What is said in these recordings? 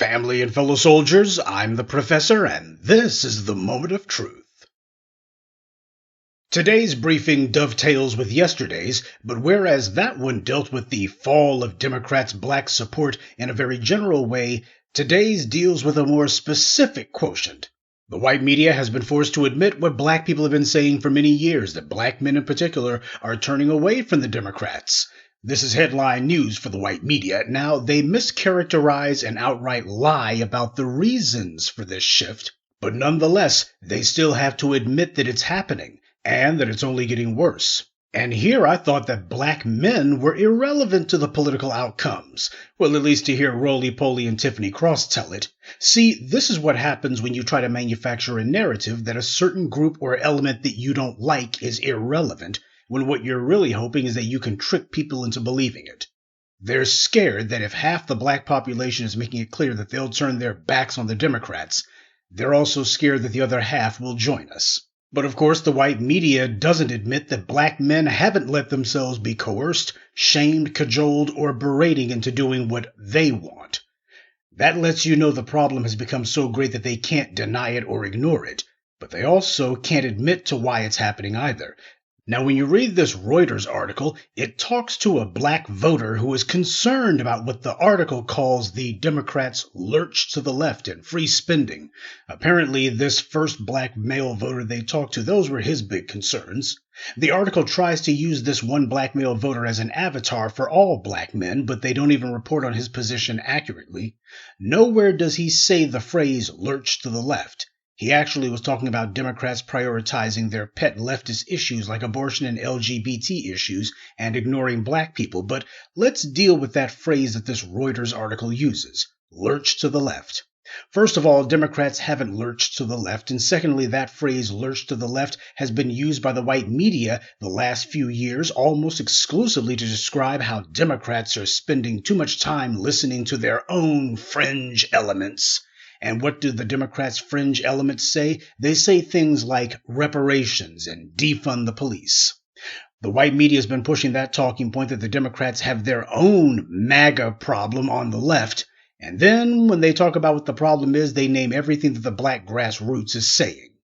Family and fellow soldiers, I'm the Professor, and this is the Moment of Truth. Today's briefing dovetails with yesterday's, but whereas that one dealt with the fall of Democrats' black support in a very general way, today's deals with a more specific quotient. The white media has been forced to admit what black people have been saying for many years, that black men in particular are turning away from the Democrats. This is headline news for the white media. Now, they mischaracterize and outright lie about the reasons for this shift, but nonetheless, they still have to admit that it's happening and that it's only getting worse. And here I thought that black men were irrelevant to the political outcomes. Well, at least to hear Roly-Poly and Tiffany Cross tell it. See, this is what happens when you try to manufacture a narrative that a certain group or element that you don't like is irrelevant, when what you're really hoping is that you can trick people into believing it. They're scared that if half the black population is making it clear that they'll turn their backs on the Democrats, they're also scared that the other half will join us. But of course, the white media doesn't admit that black men haven't let themselves be coerced, shamed, cajoled, or berating into doing what they want. That lets you know the problem has become so great that they can't deny it or ignore it, but they also can't admit to why it's happening either. Now, when you read this Reuters article, it talks to a black voter who is concerned about what the article calls the Democrats' lurch to the left and free spending. Apparently, this first black male voter they talked to, those were his big concerns. The article tries to use this one black male voter as an avatar for all black men, but they don't even report on his position accurately. Nowhere does he say the phrase lurch to the left. He actually was talking about Democrats prioritizing their pet leftist issues like abortion and LGBT issues and ignoring black people. But let's deal with that phrase that this Reuters article uses, lurch to the left. First of all, Democrats haven't lurched to the left, and secondly, that phrase lurch to the left has been used by the white media the last few years almost exclusively to describe how Democrats are spending too much time listening to their own fringe elements. And what do the Democrats' fringe elements say? They say things like reparations and defund the police. The white media has been pushing that talking point that the Democrats have their own MAGA problem on the left, and then when they talk about what the problem is, they name everything that the black grassroots is saying.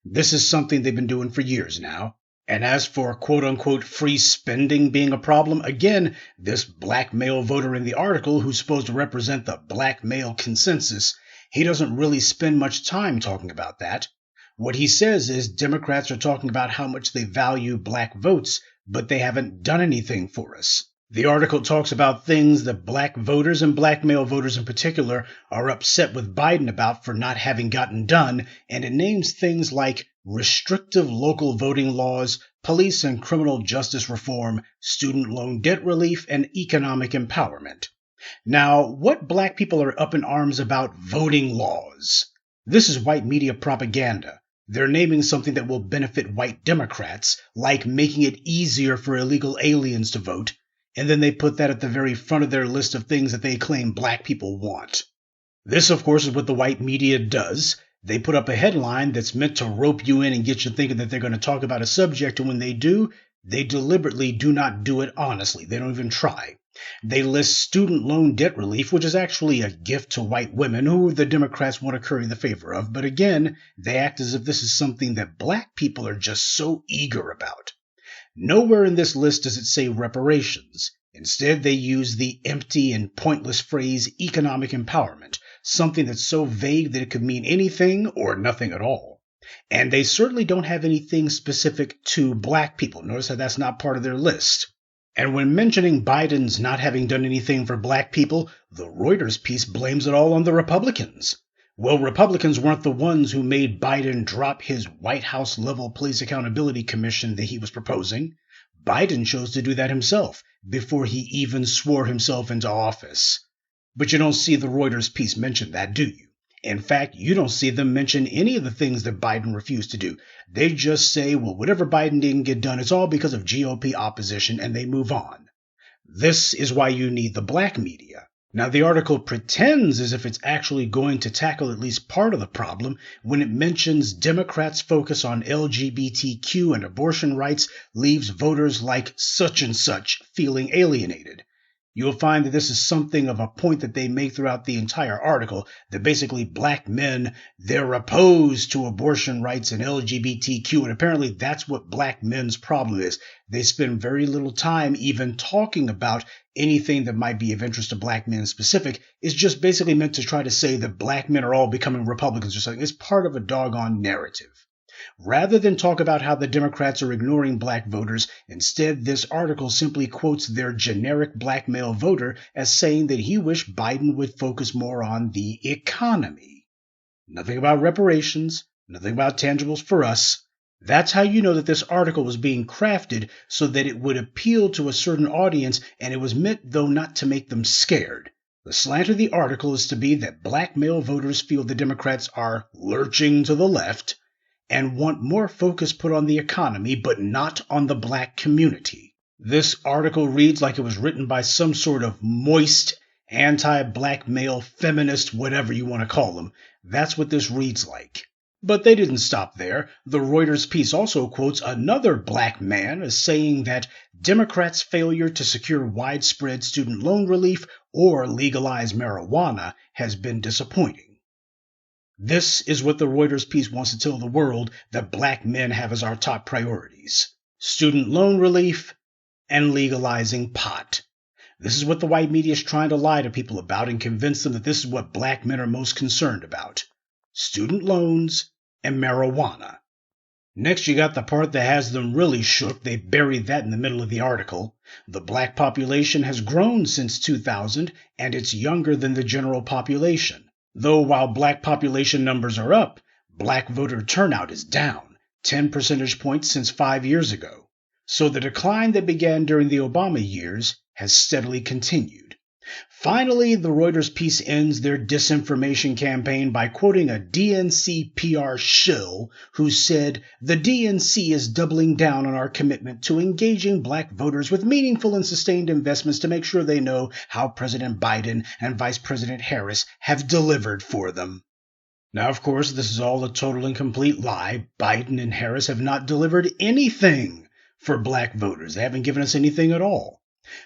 This is something they've been doing for years now. And as for quote-unquote free spending being a problem, again, this black male voter in the article who's supposed to represent the black male consensus, he doesn't really spend much time talking about that. What he says is Democrats are talking about how much they value black votes, but they haven't done anything for us. The article talks about things that black voters and black male voters in particular are upset with Biden about for not having gotten done, and it names things like restrictive local voting laws, police and criminal justice reform, student loan debt relief, and economic empowerment. Now, what black people are up in arms about voting laws? This is white media propaganda. They're naming something that will benefit white Democrats, like making it easier for illegal aliens to vote, and then they put that at the very front of their list of things that they claim black people want. This, of course, is what the white media does. They put up a headline that's meant to rope you in and get you thinking that they're going to talk about a subject, and when they do, they deliberately do not do it honestly. They don't even try. They list student loan debt relief, which is actually a gift to white women who the Democrats want to curry the favor of. But again, they act as if this is something that black people are just so eager about. Nowhere in this list does it say reparations. Instead, they use the empty and pointless phrase economic empowerment, something that's so vague that it could mean anything or nothing at all. And they certainly don't have anything specific to black people. Notice that that's not part of their list. And when mentioning Biden's not having done anything for black people, the Reuters piece blames it all on the Republicans. Well, Republicans weren't the ones who made Biden drop his White House-level police accountability commission that he was proposing. Biden chose to do that himself before he even swore himself into office. But you don't see the Reuters piece mention that, do you? In fact, you don't see them mention any of the things that Biden refused to do. They just say, well, whatever Biden didn't get done, it's all because of GOP opposition, and they move on. This is why you need the black media. Now, the article pretends as if it's actually going to tackle at least part of the problem when it mentions Democrats' focus on LGBTQ and abortion rights leaves voters like such and such feeling alienated. You'll find that this is something of a point that they make throughout the entire article, that basically black men, they're opposed to abortion rights and LGBTQ, and apparently that's what black men's problem is. They spend very little time even talking about anything that might be of interest to black men specific. It's just basically meant to try to say that black men are all becoming Republicans or something. It's part of a doggone narrative. Rather than talk about how the Democrats are ignoring black voters, instead this article simply quotes their generic black male voter as saying that he wished Biden would focus more on the economy. Nothing about reparations, nothing about tangibles for us. That's how you know that this article was being crafted so that it would appeal to a certain audience, and it was meant, though, not to make them scared. The slant of the article is to be that black male voters feel the Democrats are lurching to the left, and want more focus put on the economy, but not on the black community. This article reads like it was written by some sort of moist, anti-black male feminist, whatever you want to call them. That's what this reads like. But they didn't stop there. The Reuters piece also quotes another black man as saying that Democrats' failure to secure widespread student loan relief or legalize marijuana has been disappointing. This is what the Reuters piece wants to tell the world that black men have as our top priorities: student loan relief and legalizing pot. This is what the white media is trying to lie to people about and convince them that this is what black men are most concerned about: student loans and marijuana. Next, you got the part that has them really shook. They buried that in the middle of the article. The black population has grown since 2000, and it's younger than the general population. Though while black population numbers are up, black voter turnout is down 10 percentage points since 5 years ago. So the decline that began during the Obama years has steadily continued. Finally, the Reuters piece ends their disinformation campaign by quoting a DNC PR shill who said, "The DNC is doubling down on our commitment to engaging black voters with meaningful and sustained investments to make sure they know how President Biden and Vice President Harris have delivered for them." Now, of course, this is all a total and complete lie. Biden and Harris have not delivered anything for black voters. They haven't given us anything at all.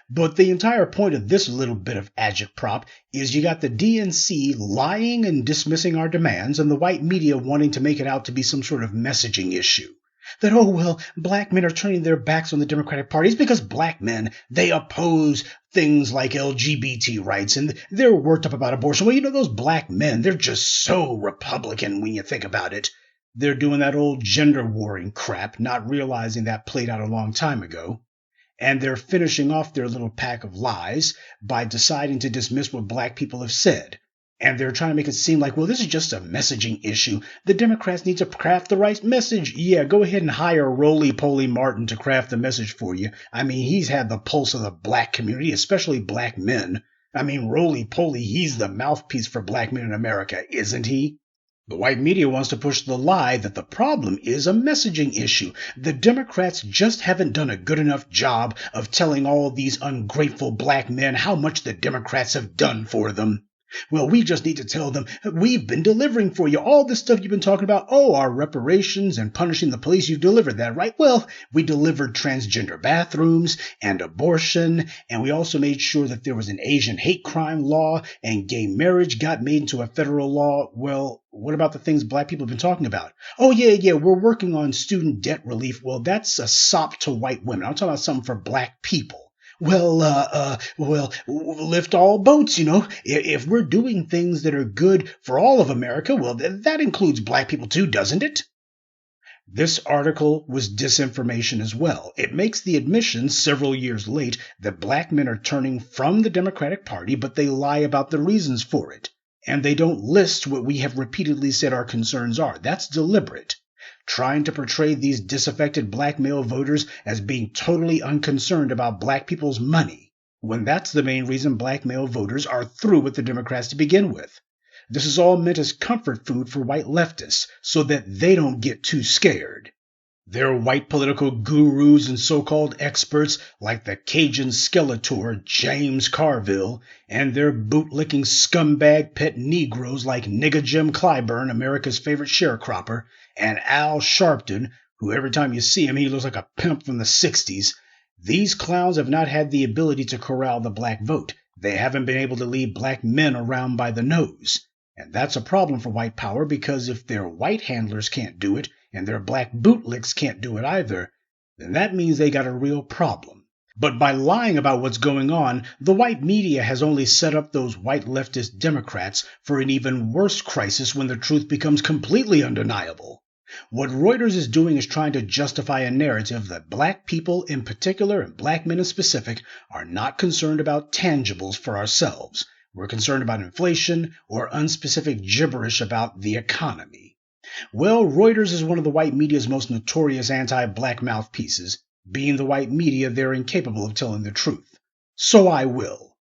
But the entire point of this little bit of agitprop is you got the DNC lying and dismissing our demands, and the white media wanting to make it out to be some sort of messaging issue. That, oh, well, black men are turning their backs on the Democratic Party. It's because black men, they oppose things like LGBT rights, and they're worked up about abortion. Well, you know, those black men, they're just so Republican when you think about it. They're doing that old gender warring crap, not realizing that played out a long time ago. And they're finishing off their little pack of lies by deciding to dismiss what black people have said. And they're trying to make it seem like, well, this is just a messaging issue. The Democrats need to craft the right message. Yeah, go ahead and hire Roly-Poly Martin to craft the message for you. I mean, he's had the pulse of the black community, especially black men. I mean, Roly-Poly, he's the mouthpiece for black men in America, isn't he? The white media wants to push the lie that the problem is a messaging issue. The Democrats just haven't done a good enough job of telling all these ungrateful black men how much the Democrats have done for them. Well, we just need to tell them, we've been delivering for you. All this stuff you've been talking about, our reparations and punishing the police, you've delivered that, right? Well, we delivered transgender bathrooms and abortion, and we also made sure that there was an Asian hate crime law, and gay marriage got made into a federal law. Well, what about the things black people have been talking about? Oh, yeah, we're working on student debt relief. Well, that's a sop to white women. I'm talking about something for black people. Well, lift all boats, you know. If we're doing things that are good for all of America, well, that includes black people too, doesn't it? This article was disinformation as well. It makes the admission several years late that black men are turning from the Democratic Party, but they lie about the reasons for it. And they don't list what we have repeatedly said our concerns are. That's deliberate. Trying to portray these disaffected black male voters as being totally unconcerned about black people's money, when that's the main reason black male voters are through with the Democrats to begin with. This is all meant as comfort food for white leftists so that they don't get too scared. They're white political gurus and so-called experts like the Cajun Skeletor James Carville, and their boot-licking scumbag pet Negroes like Nigga Jim Clyburn, America's favorite sharecropper, and Al Sharpton, who every time you see him, he looks like a pimp from the 60s. These clowns have not had the ability to corral the black vote. They haven't been able to lead black men around by the nose. And that's a problem for white power, because if their white handlers can't do it, and their black bootlicks can't do it either, then that means they got a real problem. But by lying about what's going on, the white media has only set up those white leftist Democrats for an even worse crisis when the truth becomes completely undeniable. What Reuters is doing is trying to justify a narrative that black people in particular, and black men in specific, are not concerned about tangibles for ourselves. We're concerned about inflation or unspecific gibberish about the economy. Well, Reuters is one of the white media's most notorious anti-black mouthpieces. Being the white media, they're incapable of telling the truth. So I will.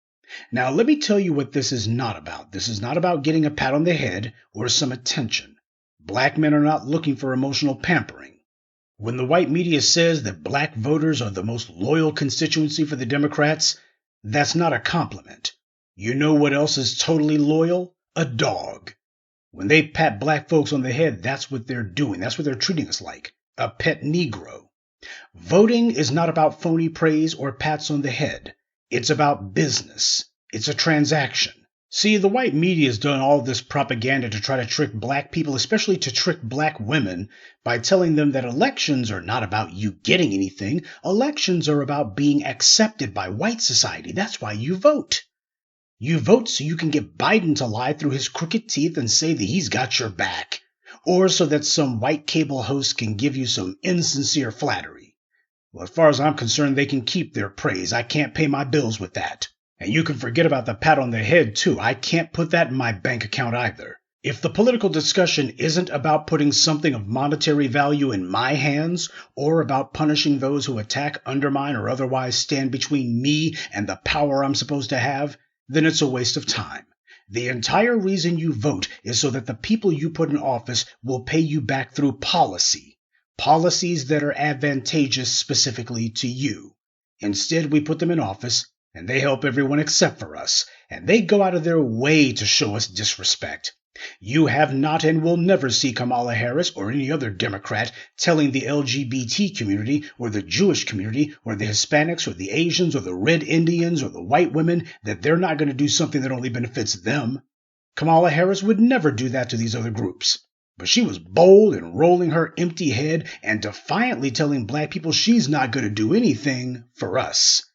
Now, let me tell you what this is not about. This is not about getting a pat on the head or some attention. Black men are not looking for emotional pampering. When the white media says that black voters are the most loyal constituency for the Democrats, that's not a compliment. You know what else is totally loyal? A dog. When they pat black folks on the head, that's what they're doing. That's what they're treating us like. A pet Negro. Voting is not about phony praise or pats on the head. It's about business. It's a transaction. See, the white media has done all this propaganda to try to trick black people, especially to trick black women, by telling them that elections are not about you getting anything. Elections are about being accepted by white society. That's why you vote. You vote so you can get Biden to lie through his crooked teeth and say that he's got your back. Or so that some white cable host can give you some insincere flattery. Well, as far as I'm concerned, they can keep their praise. I can't pay my bills with that. And you can forget about the pat on the head, too. I can't put that in my bank account either. If the political discussion isn't about putting something of monetary value in my hands, or about punishing those who attack, undermine, or otherwise stand between me and the power I'm supposed to have, then it's a waste of time. The entire reason you vote is so that the people you put in office will pay you back through policy. Policies that are advantageous specifically to you. Instead, we put them in office, and they help everyone except for us, and they go out of their way to show us disrespect. You have not and will never see Kamala Harris or any other Democrat telling the LGBT community or the Jewish community or the Hispanics or the Asians or the Red Indians or the white women that they're not going to do something that only benefits them. Kamala Harris would never do that to these other groups. But she was bold in rolling her empty head and defiantly telling black people she's not going to do anything for us.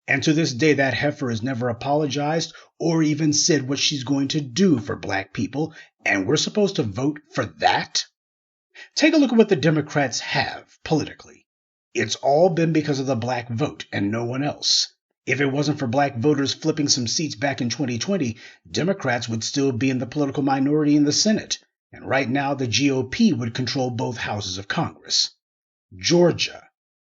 And to this day, that heifer has never apologized or even said what she's going to do for black people, and we're supposed to vote for that? Take a look at what the Democrats have politically. It's all been because of the black vote and no one else. If it wasn't for black voters flipping some seats back in 2020, Democrats would still be in the political minority in the Senate, and right now the GOP would control both houses of Congress. Georgia.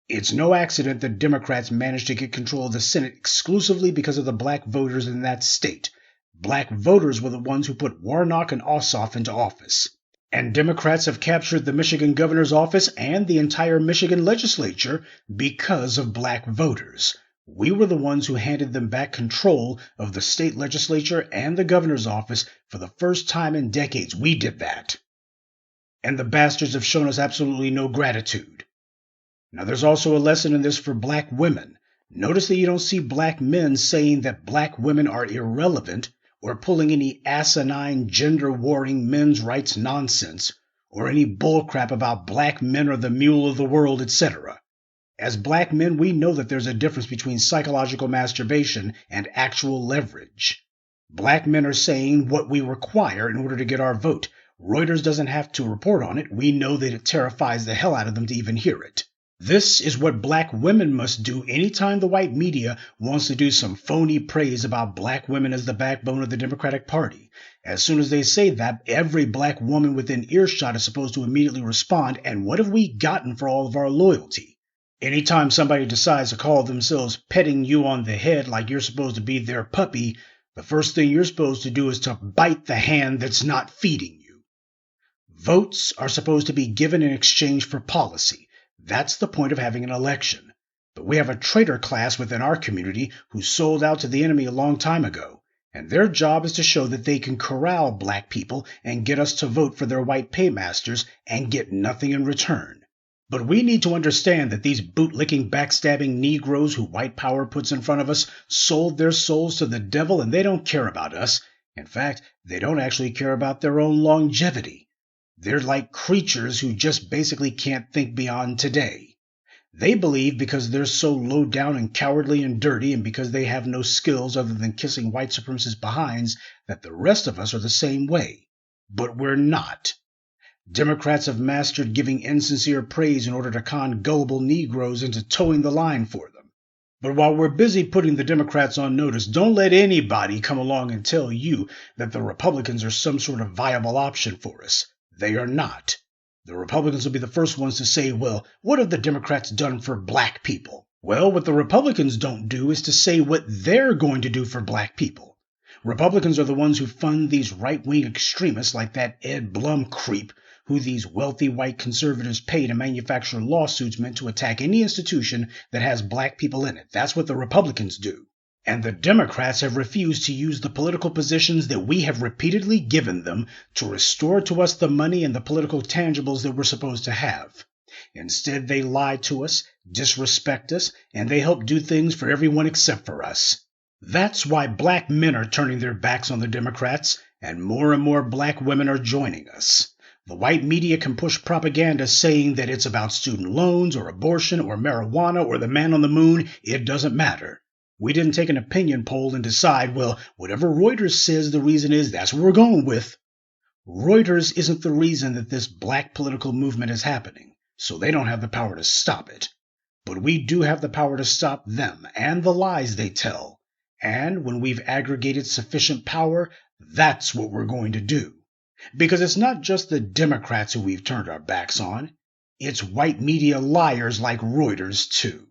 It's no accident that Democrats managed to get control of the Senate exclusively because of the black voters in that state. Black voters were the ones who put Warnock and Ossoff into office. And Democrats have captured the Michigan governor's office and the entire Michigan legislature because of black voters. We were the ones who handed them back control of the state legislature and the governor's office for the first time in decades. We did that. And the bastards have shown us absolutely no gratitude. Now, there's also a lesson in this for black women. Notice that you don't see black men saying that black women are irrelevant or pulling any asinine gender-warring men's rights nonsense or any bullcrap about black men are the mule of the world, etc. As black men, we know that there's a difference between psychological masturbation and actual leverage. Black men are saying what we require in order to get our vote. Reuters doesn't have to report on it. We know that it terrifies the hell out of them to even hear it. This is what black women must do anytime the white media wants to do some phony praise about black women as the backbone of the Democratic Party. As soon as they say that, every black woman within earshot is supposed to immediately respond, and what have we gotten for all of our loyalty? Anytime somebody decides to call themselves petting you on the head like you're supposed to be their puppy, the first thing you're supposed to do is to bite the hand that's not feeding you. Votes are supposed to be given in exchange for policy. That's the point of having an election. But we have a traitor class within our community who sold out to the enemy a long time ago, and their job is to show that they can corral black people and get us to vote for their white paymasters and get nothing in return. But we need to understand that these bootlicking, backstabbing Negroes who white power puts in front of us sold their souls to the devil, and they don't care about us. In fact, they don't actually care about their own longevity. They're like creatures who just basically can't think beyond today. They believe because they're so low down and cowardly and dirty, and because they have no skills other than kissing white supremacist behinds, that the rest of us are the same way. But we're not. Democrats have mastered giving insincere praise in order to con gullible Negroes into towing the line for them. But while we're busy putting the Democrats on notice, don't let anybody come along and tell you that the Republicans are some sort of viable option for us. They are not. The Republicans will be the first ones to say, well, what have the Democrats done for black people? Well, what the Republicans don't do is to say what they're going to do for black people. Republicans are the ones who fund these right-wing extremists like that Ed Blum creep, who these wealthy white conservatives pay to manufacture lawsuits meant to attack any institution that has black people in it. That's what the Republicans do. And the Democrats have refused to use the political positions that we have repeatedly given them to restore to us the money and the political tangibles that we're supposed to have. Instead, they lie to us, disrespect us, and they help do things for everyone except for us. That's why black men are turning their backs on the Democrats, and more black women are joining us. The white media can push propaganda saying that it's about student loans or abortion or marijuana or the man on the moon. It doesn't matter. We didn't take an opinion poll and decide, well, whatever Reuters says the reason is, that's what we're going with. Reuters isn't the reason that this black political movement is happening, so they don't have the power to stop it. But we do have the power to stop them and the lies they tell. And when we've aggregated sufficient power, that's what we're going to do. Because it's not just the Democrats who we've turned our backs on. It's white media liars like Reuters, too.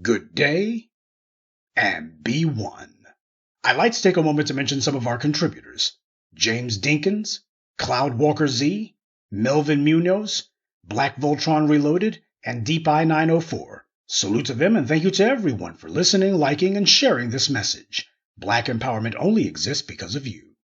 Good day, and be one. I'd like to take a moment to mention some of our contributors. James Dinkins, Cloud Walker Z, Melvin Munoz, Black Voltron Reloaded, and Deep Eye 904. Salute to them, and thank you to everyone for listening, liking, and sharing this message. Black empowerment only exists because of you.